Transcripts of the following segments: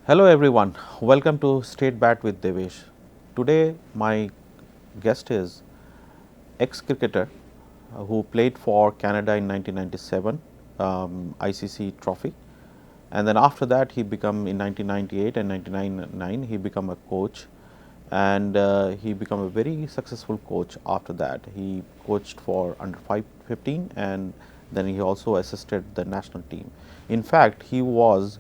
Hello everyone, welcome to State Bat with Devesh. Today my guest is ex-cricketer who played for Canada in 1997 ICC trophy, and then after that he became in 1998 and 1999 he became a coach, and he became a very successful coach. After that he coached for under 15 and then he also assisted the national team. In fact, he was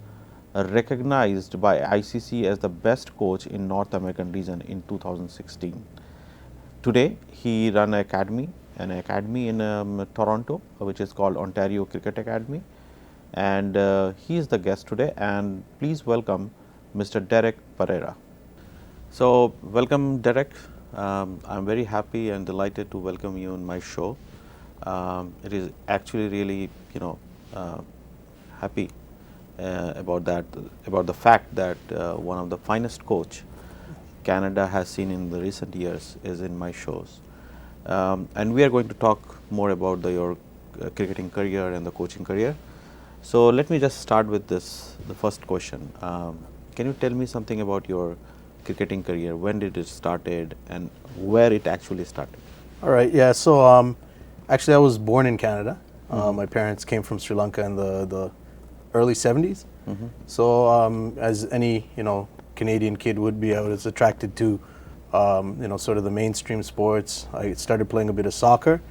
recognized by ICC as the best coach in North American region in 2016. Today he run an academy in Toronto, which is called Ontario Cricket Academy, and he is the guest today. And please welcome Mr. Derek Perera. So welcome, Derek. I'm very happy and delighted to welcome you on my show. It is actually really happy about the fact that one of the finest coach Canada has seen in the recent years is in my shows, and we are going to talk more about your cricketing career and the coaching career. So let me just start with the first question. Can you tell me something about your cricketing career? When did it started and where it actually started? All right, yeah. So actually, I was born in Canada. My parents came from Sri Lanka in the early 70s. So as any Canadian kid would be, I was attracted to sort of the mainstream sports. I started playing a bit of soccer,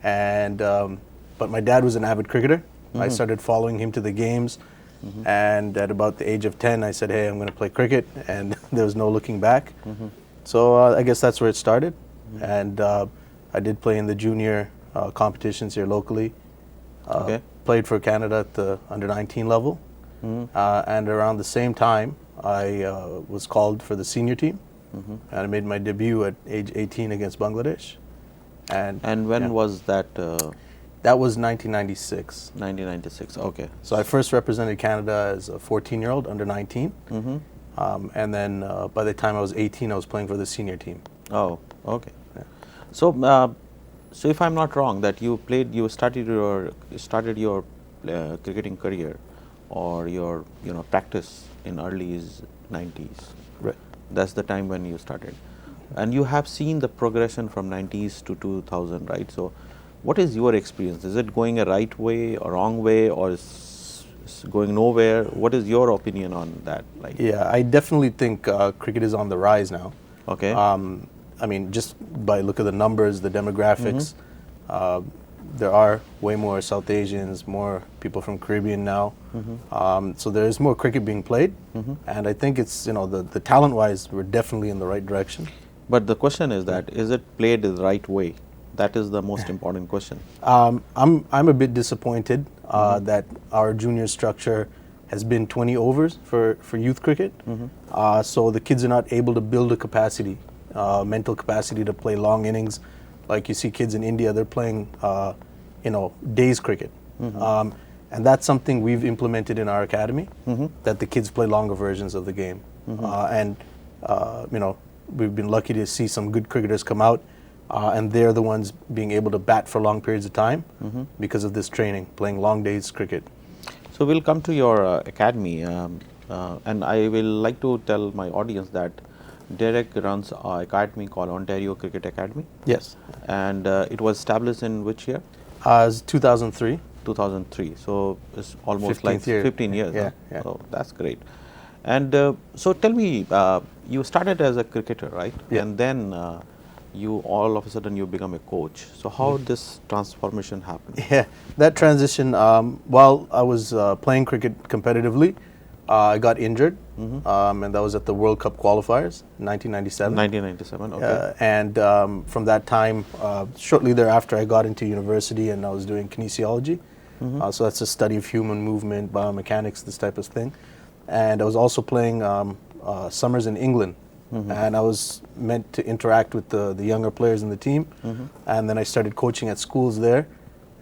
and but my dad was an avid cricketer. I started following him to the games, and at about the age of 10, I said, "Hey, I'm going to play cricket," and there was no looking back. So I guess that's where it started, and I did play in the junior competitions here locally. Okay. Played for Canada at the under-19 level, and around the same time, I was called for the senior team, and I made my debut at age 18 against Bangladesh. And when was that? That was 1996. 1996. Okay. So I first represented Canada as a 14-year-old under 19, and then by the time I was 18, I was playing for the senior team. Oh, okay. Yeah. So if I'm not wrong, that you started your cricketing career or your practice in early 90s. Right. That's the time when you started, and you have seen the progression from 90s to 2000, right? So, what is your experience? Is it going a right way or wrong way, or is going nowhere? What is your opinion on that? Like, yeah, I definitely think cricket is on the rise now. Okay. I mean, just by look at the numbers, the demographics, there are way more South Asians, more people from Caribbean now. So there is more cricket being played, and I think it's the talent-wise, we're definitely in the right direction. But the question is that is it played the right way? That is the most important question. I'm a bit disappointed that our junior structure has been 20 overs for youth cricket. So the kids are not able to build a capacity, mental capacity to play long innings. Like you see kids in India, they're playing days cricket. And that's something we've implemented in our academy, that the kids play longer versions of the game. And we've been lucky to see some good cricketers come out, and they're the ones being able to bat for long periods of time because of this training, playing long days cricket. So we'll come to your academy, and I will like to tell my audience that Derek runs an academy called Ontario Cricket Academy. Yes. And it was established in which year? It's 2003. 2003. So it's almost like 15 years. Yeah, Huh? yeah. Oh, that's great. And so tell me, you started as a cricketer, right? Yeah. And then you all of a sudden you become a coach. So how did this transformation happen? Yeah, that transition, while I was playing cricket competitively, I got injured, and that was at the World Cup qualifiers in 1997. 1997, okay. And from that time, shortly thereafter, I got into university and I was doing kinesiology. So that's a study of human movement, biomechanics, this type of thing. And I was also playing summers in England. And I was meant to interact with the younger players in the team. And then I started coaching at schools there.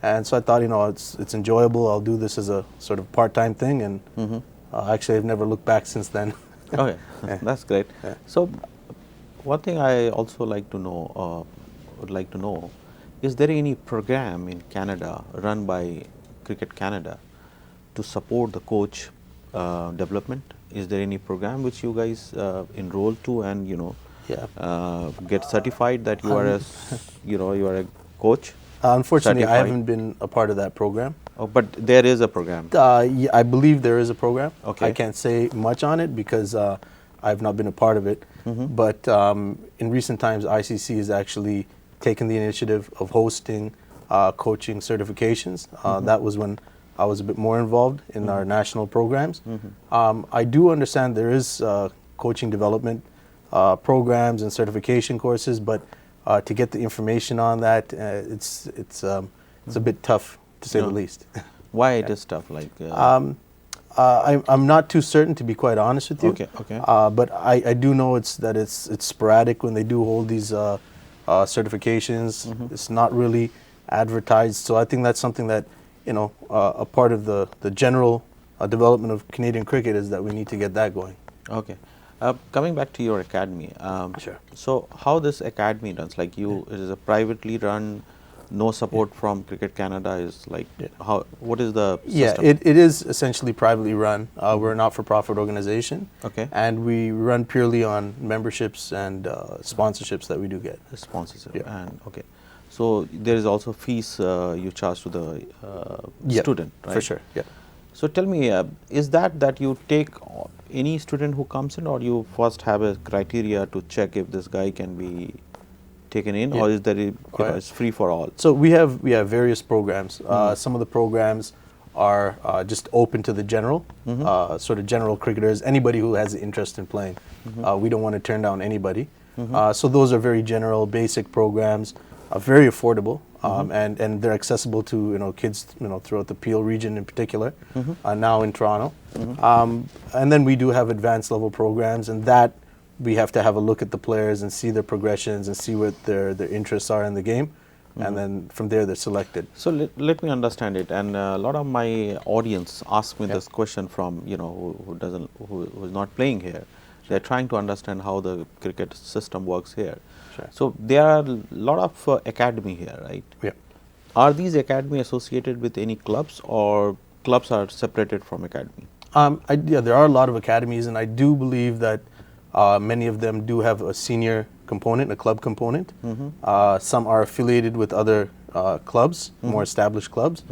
And so I thought, it's enjoyable. I'll do this as a sort of part-time thing. And actually, I've never looked back since then. Okay, that's great. Yeah. So one thing I also would like to know, is there any program in Canada run by Cricket Canada to support the coach development is there any program which you guys enroll to and get certified that you are you are a coach? Unfortunately, I Certified? haven't been a part of that program. Oh, but there is a program. Yeah, I believe there is a program. Okay. I can't say much on it because I've not been a part of it. But in recent times, ICC has actually taken the initiative of hosting coaching certifications. That was when I was a bit more involved in our national programs. I do understand there is coaching development programs and certification courses, but to get the information on that, it's a bit tough, to say the least. Why it is tough? Like I'm not too certain, to be quite honest with you. Okay, okay. But I do know it's sporadic when they do hold these certifications. It's not really advertised, so I think that's something that a part of the general development of Canadian cricket is that we need to get that going. Okay. Coming back to your academy, Sure. So how this academy runs? Like it is a privately run, no support from Cricket Canada. Is like what is the system? Yeah, it is essentially privately run. We're a not-for-profit organization. Okay. And we run purely on memberships and sponsorships that we do get. Sponsorship. Yeah. And okay, so there is also fees you charge to the student, right? For sure. Yeah. So tell me, is that you take any student who comes in, or you first have a criteria to check if this guy can be taken in, or is there it's free for all? So we have various programs. Some of the programs are just open to the general, sort of general cricketers, anybody who has an interest in playing. We don't want to turn down anybody. So those are very general, basic programs, very affordable, and they're accessible to kids throughout the Peel region in particular. Now in Toronto, and then we do have advanced level programs, and that we have to have a look at the players and see their progressions and see what their interests are in the game, and then from there they're selected. So let me understand it. And a lot of my audience ask me this question from who's not playing here. They're trying to understand how the cricket system works here. Sure. So there are a lot of academy here, right? Yeah. Are these academy associated with any clubs, or clubs are separated from academy? Yeah, there are a lot of academies, and I do believe that many of them do have a senior component, a club component. Some are affiliated with other clubs, more established clubs,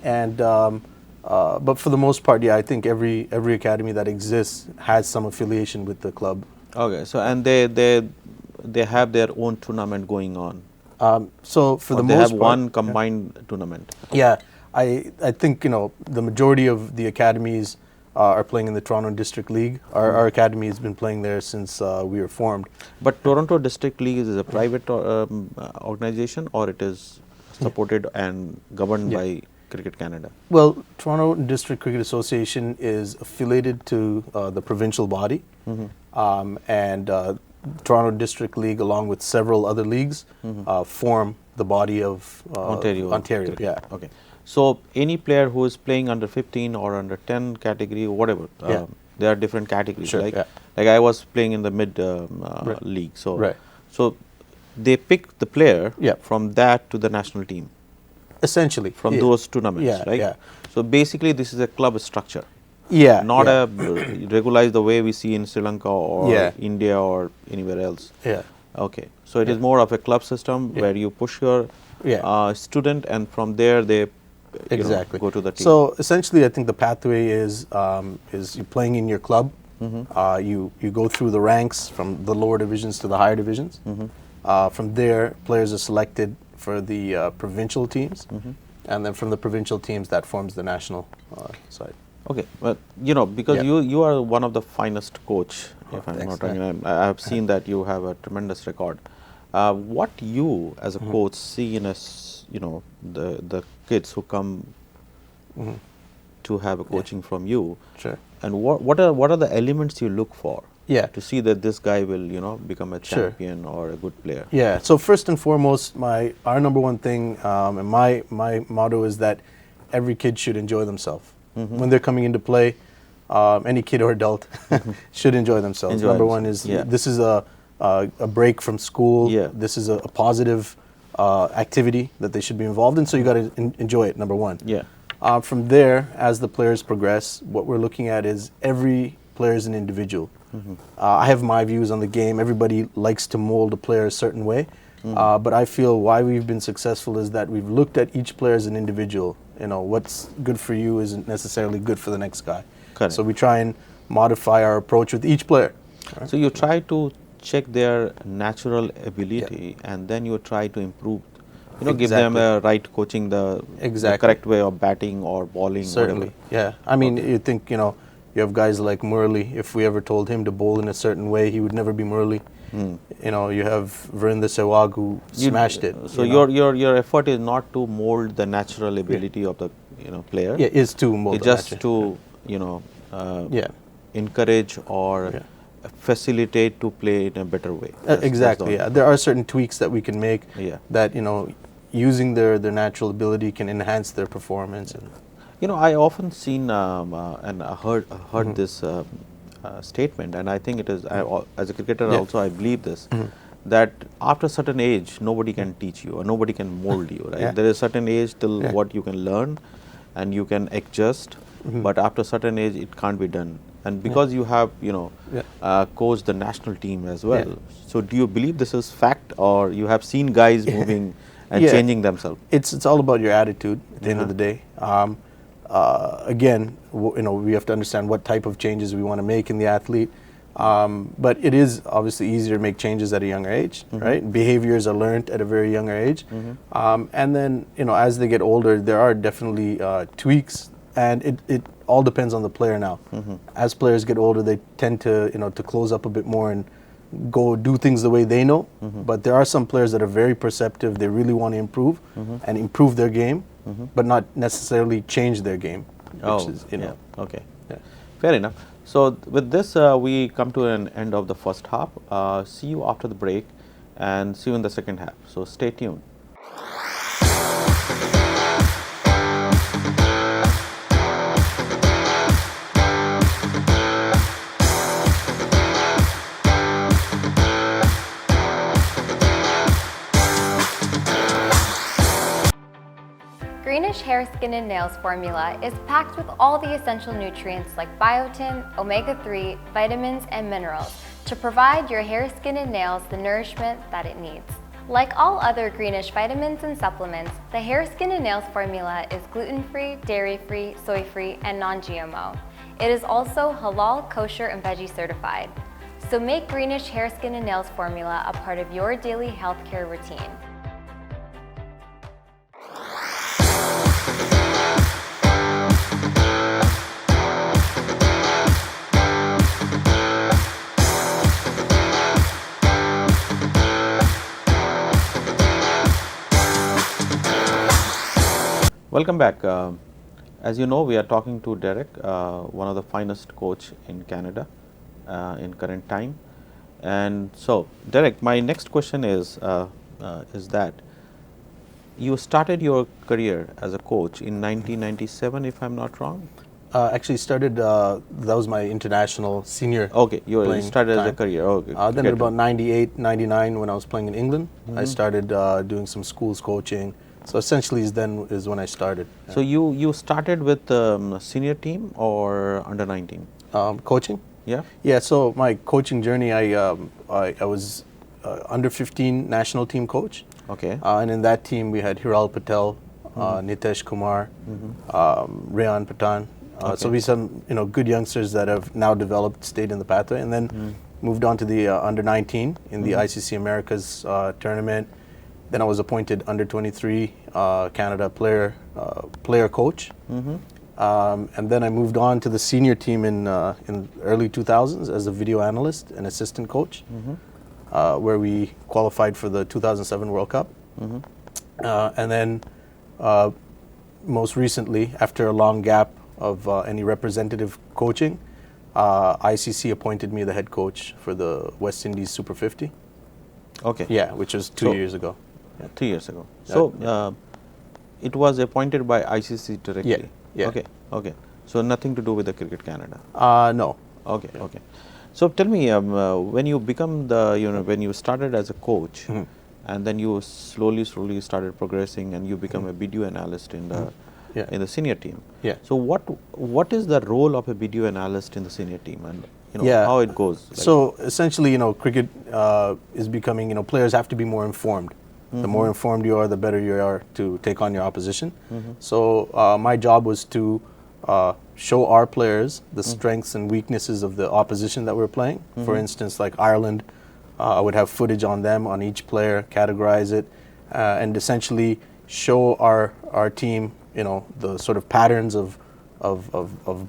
and but for the most part, yeah, I think every academy that exists has some affiliation with the club. Okay, so and they have their own tournament going on. So for the they most have part, one combined tournament. Yeah, I think the majority of the academies are playing in the Toronto District League. Our academy has been playing there since we were formed. But Toronto District League is a private organization, or it is supported and governed by Cricket Canada? Well, Toronto District Cricket Association is affiliated to the provincial body, and Toronto District League, along with several other leagues, form the body of Ontario. Yeah. Okay. So any player who is playing under 15 or under 10 category, whatever, there are different categories. Sure, like I was playing in the mid league. So so they pick the player from that to the national team. Essentially, from those tournaments, right? Yeah. So basically, this is a club structure. Yeah. Not a regularized the way we see in Sri Lanka or India or anywhere else. Yeah. Okay. So it is more of a club system where you push your student, and from there they go to the team. So essentially, I think the pathway is you playing in your club. You go through the ranks from the lower divisions to the higher divisions. From there, players are selected for the provincial teams, and then from the provincial teams that forms the national side. Okay, well, because you are one of the finest coach, if I'm not wrong. I have seen that you have a tremendous record. What you as a coach see in us, the kids who come to have a coaching from you, and what are the elements you look for? To see that this guy will, become a champion or a good player. Yeah. So first and foremost, our number one thing, and my motto is that every kid should enjoy themselves when they're coming into play. Any kid or adult should enjoy themselves. Number one is this is a break from school. This is a positive activity that they should be involved in. So you got to enjoy it. Number one. From there, as the players progress, what we're looking at is every player is an individual. I have my views on the game. Everybody likes to mold a player a certain way. But I feel why we've been successful is that we've looked at each player as an individual. You know, what's good for you isn't necessarily good for the next guy. Correct. So we try and modify our approach with each player. So you try to check their natural ability, and then you try to improve. You know, give them a right coaching, the correct way of batting or bowling. Certainly, whatever. yeah. I mean, you think, you know, you have guys like Murli. If we ever told him to bowl in a certain way, he would never be Murli. You know, you have Virender Sehwag who smashed it. So your effort is not to mold the natural ability of the player. Yeah, is to mold. It's just to encourage or facilitate to play in a better way. Exactly. Yeah, there are certain tweaks that we can make. Yeah. That using their natural ability can enhance their performance. And I often seen and heard this statement, and I think it is as a cricketer also I believe this, that after a certain age nobody can teach you or nobody can mold you, right? There is a certain age till what you can learn and you can adjust, but after a certain age it can't be done. And because you have coached the national team as well, so do you believe this is fact, or you have seen guys moving and changing themselves? It's all about your attitude at the end of the day. Again, we have to understand what type of changes we want to make in the athlete. But it is obviously easier to make changes at a younger age, right? Behaviors are learned at a very younger age. And then, as they get older, there are definitely tweaks, and it all depends on the player now. As players get older, they tend to, to close up a bit more and go do things the way they know. But there are some players that are very perceptive. They really want to improve and improve their game, but not necessarily change their game. Okay. Fair enough. So with this, we come to an end of the first half. See you after the break, and see you in the second half. So stay tuned. Greenish Hair, Skin and Nails formula is packed with all the essential nutrients like biotin, omega-3, vitamins, and minerals to provide your hair, skin, and nails the nourishment that it needs. Like all other Greenish vitamins and supplements, the Hair, Skin and Nails formula is gluten-free, dairy-free, soy-free, and non-GMO. It is also halal, kosher, and veggie certified. So make Greenish Hair, Skin and Nails formula a part of your daily healthcare routine. Welcome back. As you know, we are talking to Derek, one of the finest coach in Canada in current time. And so, Derek, my next question is that you started your career as a coach in 1997, if I'm not wrong? Actually started, that was my international senior. Okay, you started time. as a career. Okay. Then at about 98, 99, when I was playing in England, I started doing some schools coaching. So essentially then is when I started. So you started with senior team or under 19? Coaching? Yeah. Yeah. So my coaching journey, I was under 15 national team coach. Okay. And in that team we had Hiral Patel, Nitesh Kumar, Rayan Patan. So we some good youngsters that have now developed, stayed in the pathway, and then moved on to the under 19 in the ICC Americas tournament. Then I was appointed under 23 Canada player coach, and then I moved on to the senior team in early 2000s as a video analyst and assistant coach, where we qualified for the 2007 World Cup, and then most recently, after a long gap of any representative coaching, ICC appointed me the head coach for the West Indies Super 50. Okay. Yeah, which was 2 years ago. 3 years ago. So it was appointed by ICC directly. Yeah. Okay. So nothing to do with the Cricket Canada. No. Okay. So tell me, when you become when you started as a coach, and then you slowly started progressing, and you become a video analyst in the in the senior team. Yeah. So what is the role of a video analyst in the senior team, and how it goes? So essentially, cricket is becoming, players have to be more informed. The more informed you are, the better you are to take on your opposition. So my job was to show our players the strengths and weaknesses of the opposition that we're playing. For instance, like Ireland, I would have footage on them, on each player, categorize it, and essentially show our team, the sort of patterns of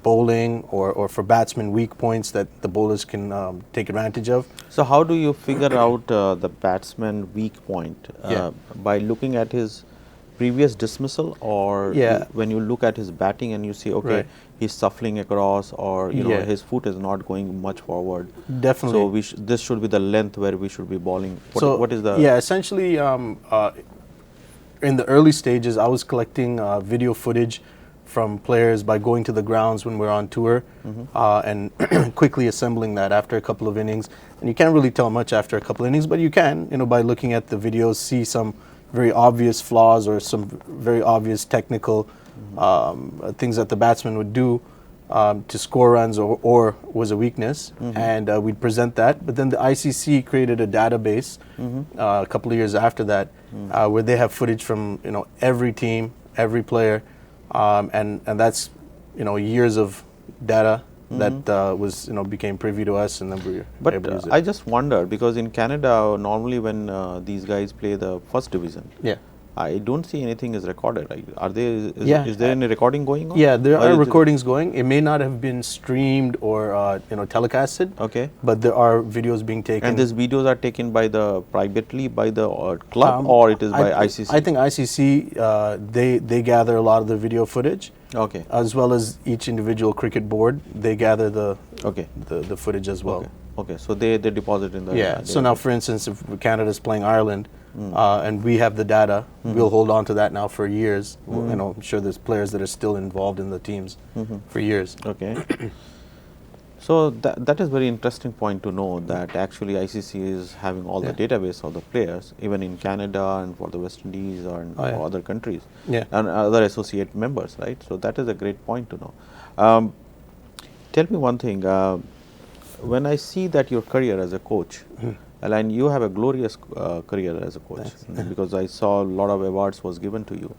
bowling or for batsmen weak points that the bowlers can take advantage of. So how do you figure out the batsman weak point? By looking at his previous dismissal, or when you look at his batting and you see, okay, he's shuffling across, or his foot is not going much forward. Definitely. So this should be the length where we should be bowling. What is the? Yeah, essentially, in the early stages, I was collecting video footage from players by going to the grounds when we're on tour and quickly assembling that after a couple of innings. And you can't really tell much after a couple of innings, but you can, by looking at the videos, see some very obvious flaws or some very obvious technical things that the batsman would do to score runs or was a weakness. And we'd present that. But then the ICC created a database a couple of years after that where they have footage from every team, every player, and that's years of data that was became privy to us, and then we were able to use it. I just wonder, because in Canada normally when these guys play the first division, I don't see anything is recorded. Are there? Is there any recording going on? Yeah, there are recordings going. It may not have been streamed or telecasted. Okay. But there are videos being taken. And these videos are taken by privately by the club, or it is by ICC? I think ICC they gather a lot of the video footage. Okay. As well as each individual cricket board, they gather the footage as well. Okay. So they deposit in the So now, for instance, if Canada is playing Ireland, and we have the data, we'll hold on to that now for years. I'm sure there's players that are still involved in the teams for years. Okay. So that is very interesting point to know, that actually ICC is having all the database of the players, even in Canada and for the West Indies or for other countries and other associate members, right? So that is a great point to know. Tell me one thing. When I see that your career as a coach, and you have a glorious career as a coach, because I saw a lot of awards was given to you,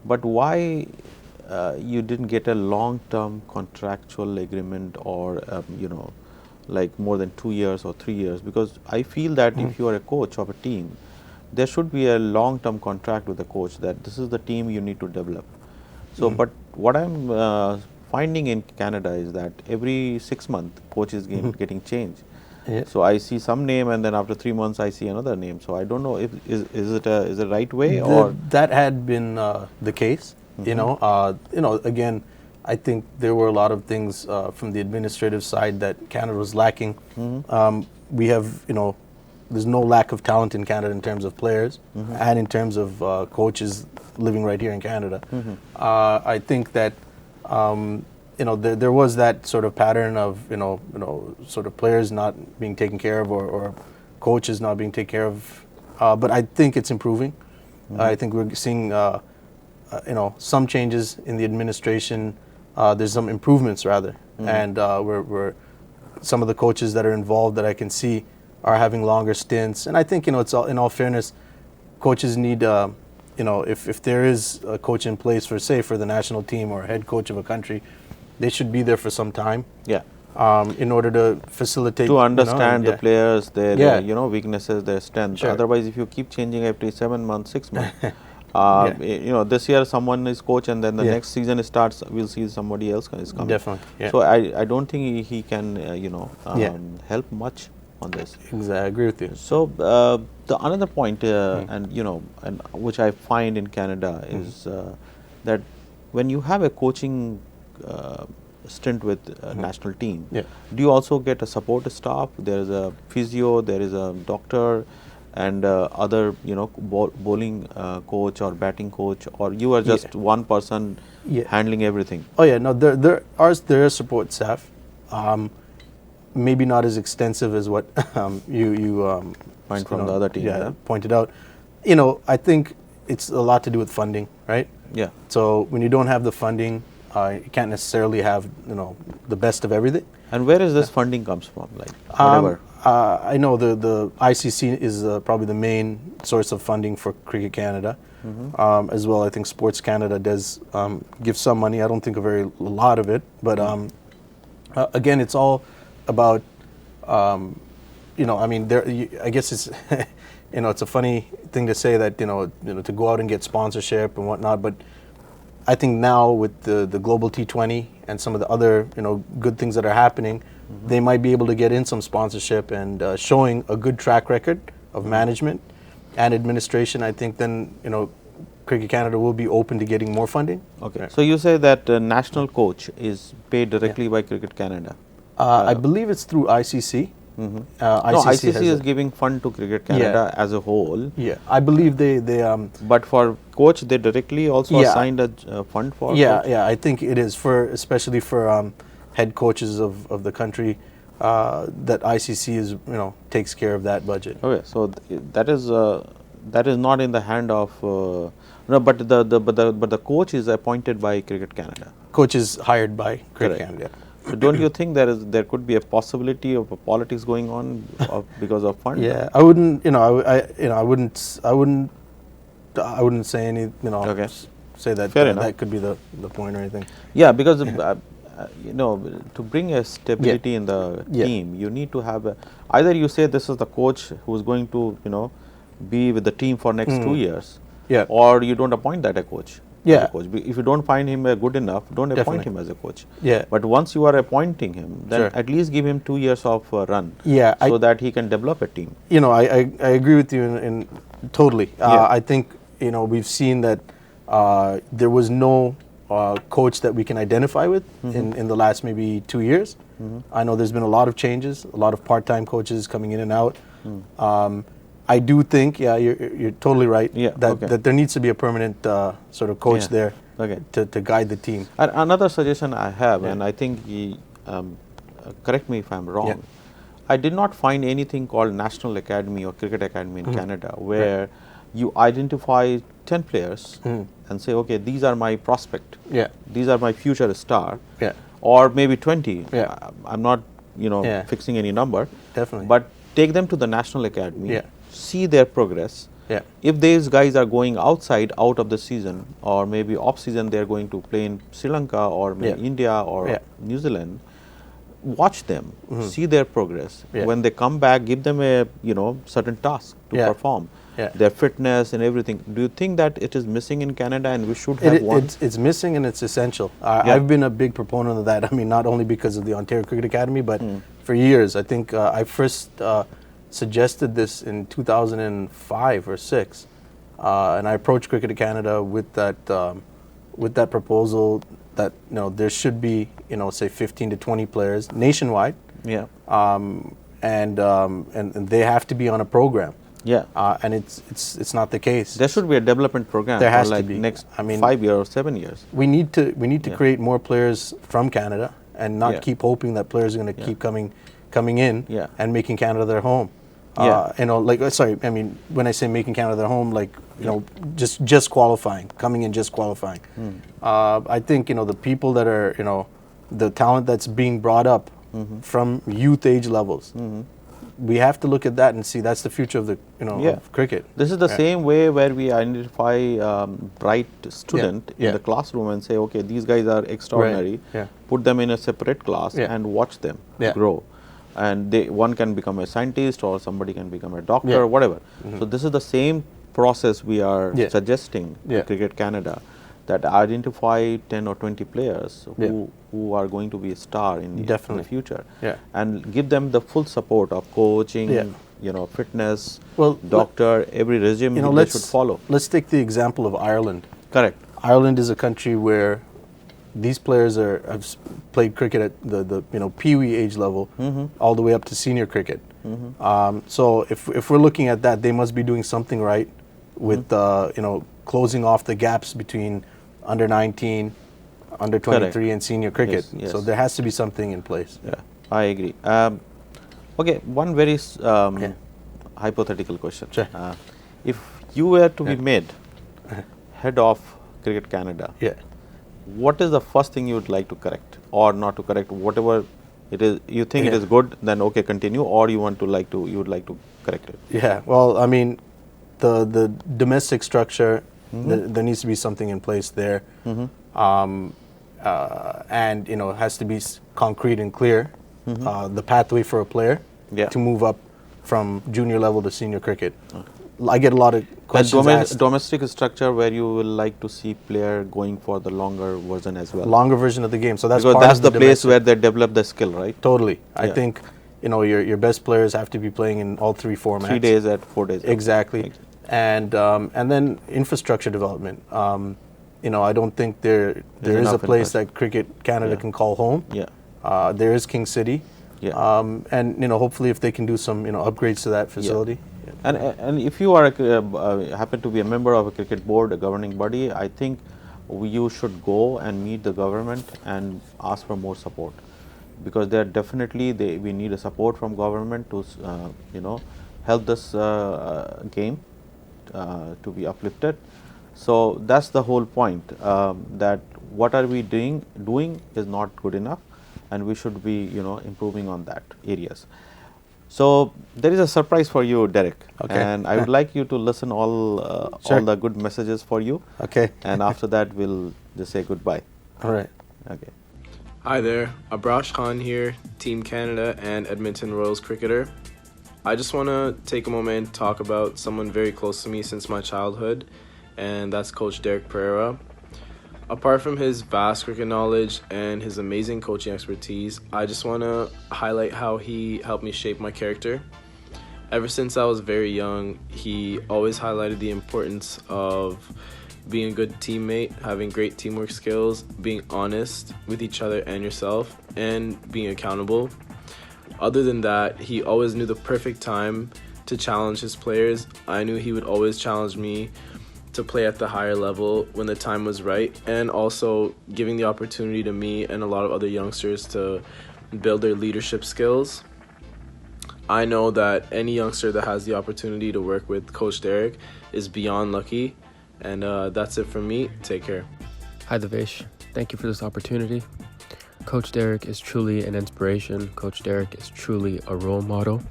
but why you didn't get a long-term contractual agreement, or like more than 2 years or 3 years? Because I feel that if you are a coach of a team, there should be a long-term contract with the coach, that this is the team you need to develop. So, but what I'm finding in Canada is that every 6 months, coach is getting changed. So I see some name, and then after 3 months I see another name. So I don't know if is it the right way, or that had been the case. Again, I think there were a lot of things from the administrative side that Canada was lacking. We have, there's no lack of talent in Canada in terms of players and in terms of coaches living right here in Canada. I think that there was that sort of pattern of sort of players not being taken care of, or coaches not being taken care of. But I think it's improving. I think we're seeing some changes in the administration. There's some improvements rather, and we're some of the coaches that are involved that I can see are having longer stints. And I think it's all, in all fairness, coaches need if there is a coach in place for the national team or head coach of a country, they should be there for some time. In order to facilitate, to understand the players, their weaknesses, their strengths. Otherwise, if you keep changing every 7 months, 6 months, this year someone is coach, and then the next season starts, we'll see somebody else is coming. Definitely. So I don't think he can help much on this. Exactly, I agree with you. So the another point, and which I find in Canada is that when you have a coaching stint with national team, do you also get a support staff? There is a physio, there is a doctor, and other bowling coach or batting coach, or you are just one person handling everything? Oh yeah, no, there is support staff. Maybe not as extensive as what you find from the other team. Pointed out. I think it's a lot to do with funding, right? Yeah. So when you don't have the funding, you can't necessarily have the best of everything. And where is this funding comes from? Like Um, whatever. I know the ICC is probably the main source of funding for Cricket Canada. As well, I think Sports Canada does give some money. I don't think a lot of it, but again, it's all about I mean, I guess it's it's a funny thing to say that to go out and get sponsorship and whatnot, but I think now with the global T20 and some of the other good things that are happening, they might be able to get in some sponsorship and showing a good track record of management and administration. I think then Cricket Canada will be open to getting more funding. Okay. Right. So you say that national coach is paid directly by Cricket Canada. I believe it's through ICC. No, ICC ICC is giving fund to Cricket Canada as a whole. Yeah, I believe they But for coach, they directly also assigned a fund for. Coach? I think it is especially for head coaches of the country that ICC is takes care of that budget. Okay, so that is not in the hand of no, but the coach is appointed by Cricket Canada. Coach is hired by Cricket Correct. Canada. So don't you think there could be a possibility of politics going on because of fund? Yeah, I wouldn't I wouldn't say any Okay. say that Fair enough. that could be the point or anything. Yeah, because to bring a stability in the Yeah. team, you need to have either you say this is the coach who is going to be with the team for next 2 years, Yeah. or you don't appoint that a coach. as Yeah. a coach. If you don't find him good enough, don't appoint Definitely. him as a coach. Yeah. But once you are appointing him, then Sure. at least give him 2 years of run. Yeah, So that he can develop a team. I agree with you in totally. Yeah. I think we've seen that there was no coach that we can identify with in the last maybe 2 years. I know there's been a lot of changes, a lot of part-time coaches coming in and out. I do think, you're totally right. Yeah, that there needs to be a permanent sort of coach Yeah. there Okay. to guide the team. Another suggestion I have, and I think correct me if I'm wrong. Yeah. I did not find anything called National Academy or Cricket Academy in Canada where you identify 10 players and say, okay, these are my prospect. Yeah. These are my future star. Yeah. Or maybe 20. Yeah. I'm not, Yeah. fixing any number. Definitely. But take them to the National Academy. Yeah. See their progress. Yeah. If these guys are going out of the season, or maybe off season they are going to play in Sri Lanka or maybe Yeah. India or Yeah. New Zealand, watch them, see their progress. Yeah. When they come back, give them a certain task to Yeah. perform. Yeah. Their fitness and everything. Do you think that it is missing in Canada and we should have one? It's missing and it's essential. Yeah. I've been a big proponent of that. I mean, not only because of the Ontario Cricket Academy, but for years. I think I first suggested this in 2005 or 6, and I approached Cricket Canada with that proposal that there should be say 15 to 20 players nationwide, Yeah. and they have to be on a program. Yeah. And it's not the case. There should be a development program There for has to like be. next I mean, 5 years or 7 years. We need to Yeah. create more players from Canada and not Yeah. keep hoping that players are going to keep coming in Yeah. and making Canada their home. Yeah. Sorry, I mean, when I say making Canada their home, like just qualifying, coming in, just qualifying. I think the people that are the talent that's being brought up from youth age levels. We have to look at that and see that's the future of the of cricket. This is the Yeah. same way where we identify bright student Yeah. in the classroom and say, okay, these guys are extraordinary. Yeah. Put them in a separate class Yeah. and watch them Yeah. grow. And one can become a scientist or somebody can become a doctor Yeah. or whatever. So this is the same process we are Yeah. suggesting Yeah. to Cricket Canada, that identify 10 or 20 players who are going to be a star in the Definitely. future, Yeah. and give them the full support of coaching, Yeah. fitness, Well, doctor, every regime they should follow. Let's take the example of Ireland. Correct. Ireland is a country where these players have played cricket at the pee-wee age level, all the way up to senior cricket. So if we're looking at that, they must be doing something right with closing off the gaps between under 19, under 23, Correct. and senior cricket. Yes, yes. So there has to be something in place. Yeah, I agree. Okay, one very hypothetical question. Sure. If you were to be made head of Cricket Canada. Yeah. What is the first thing you would like to correct, or not to correct, whatever it is you think it is good, then okay, continue, or you would like to correct it? Yeah. Well, I mean, the domestic structure, there needs to be something in place there, and it has to be concrete and clear. The pathway for a player to move up from junior level to senior cricket. I get a lot of questions asked. Domestic structure where you will like to see player going for the longer version as well. Longer version of the game. So that's because part that's of the place where they develop the skill, right? Totally. I think your best players have to be playing in all three formats. 3 days at 4 days. Exactly. And then infrastructure development. I don't think there is a place that Cricket Canada can call home. Yeah. There is King City. Yeah. And hopefully if they can do some upgrades to that facility. Yeah. And if you are happen to be a member of a cricket board, a governing body, I think you should go and meet the government and ask for more support, because they are definitely we need a support from government to help this game to be uplifted. So that's the whole point, that what are we doing is not good enough, and we should be improving on that areas. So there is a surprise for you, Derek. Okay. And I would like you to listen all the good messages for you. Okay. And after that, we'll just say goodbye. All right. Okay. Hi there, Abrash Khan here, Team Canada and Edmonton Royals cricketer. I just want to take a moment and talk about someone very close to me since my childhood, and that's Coach Derek Perera. Apart from his vast cricket knowledge and his amazing coaching expertise, I just want to highlight how he helped me shape my character. Ever since I was very young, he always highlighted the importance of being a good teammate, having great teamwork skills, being honest with each other and yourself, and being accountable. Other than that, he always knew the perfect time to challenge his players. I knew he would always challenge me to play at the higher level when the time was right, and also giving the opportunity to me and a lot of other youngsters to build their leadership skills. I know that any youngster that has the opportunity to work with Coach Derek is beyond lucky, and that's it from me. Take care. Hi Devesh, thank you for this opportunity. Coach Derek is truly an inspiration. Coach Derek is truly a role model,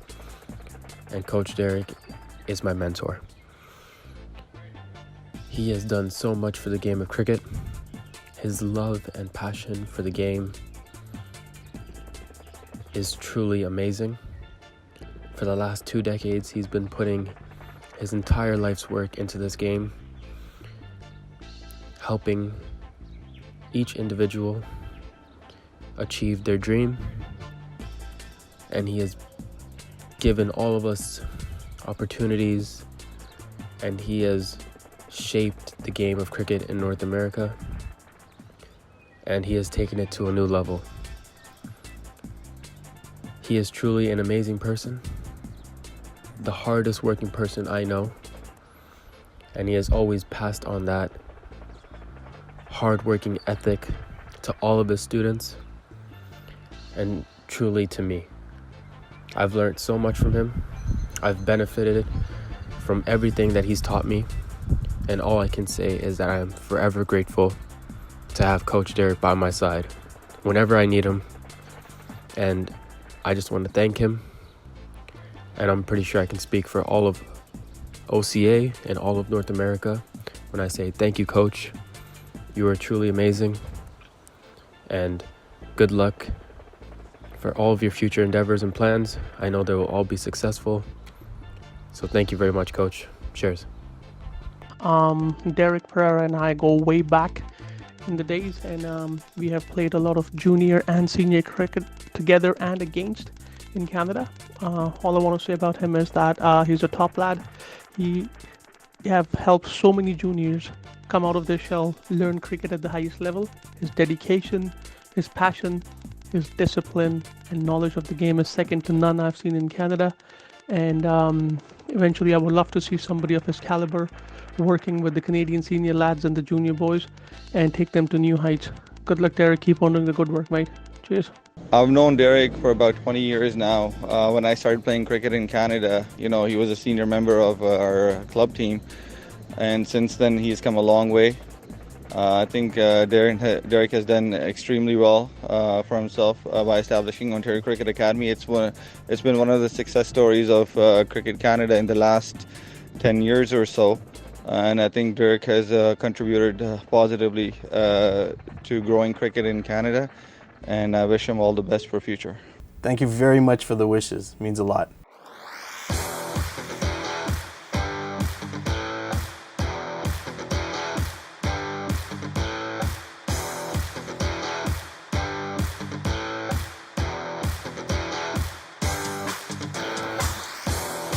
and Coach Derek is my mentor. He has done so much for the game of cricket. His love and passion for the game is truly amazing. For the last 2 decades, he's been putting his entire life's work into this game, helping each individual achieve their dream. And he has given all of us opportunities, and he has shaped the game of cricket in North America, and he has taken it to a new level. He is truly an amazing person, the hardest working person I know, and he has always passed on that hard working ethic to all of his students, and truly to me. I've learned so much from him. I've benefited from everything that he's taught me. And all I can say is that I am forever grateful to have Coach Derek by my side whenever I need him. And I just want to thank him. And I'm pretty sure I can speak for all of OCA and all of North America when I say thank you, Coach. You are truly amazing. And good luck for all of your future endeavors and plans. I know they will all be successful. So thank you very much, Coach. Cheers. Derek Perera and I go way back in the days, and we have played a lot of junior and senior cricket together and against in Canada. All I want to say about him is that he's a top lad. He have helped so many juniors come out of their shell, learn cricket at the highest level. His dedication, his passion, his discipline and knowledge of the game is second to none I've seen in Canada. And eventually I would love to see somebody of his caliber working with the Canadian senior lads and the junior boys and take them to new heights. Good luck, Derek. Keep on doing the good work, mate. Cheers. I've known Derek for about 20 years now. When I started playing cricket in Canada, he was a senior member of our club team. And since then, he's come a long way. I think Derek has done extremely well for himself by establishing Ontario Cricket Academy. It's been one of the success stories of Cricket Canada in the last 10 years or so. And I think Derek has contributed positively to growing cricket in Canada. And I wish him all the best for future. Thank you very much for the wishes. It means a lot.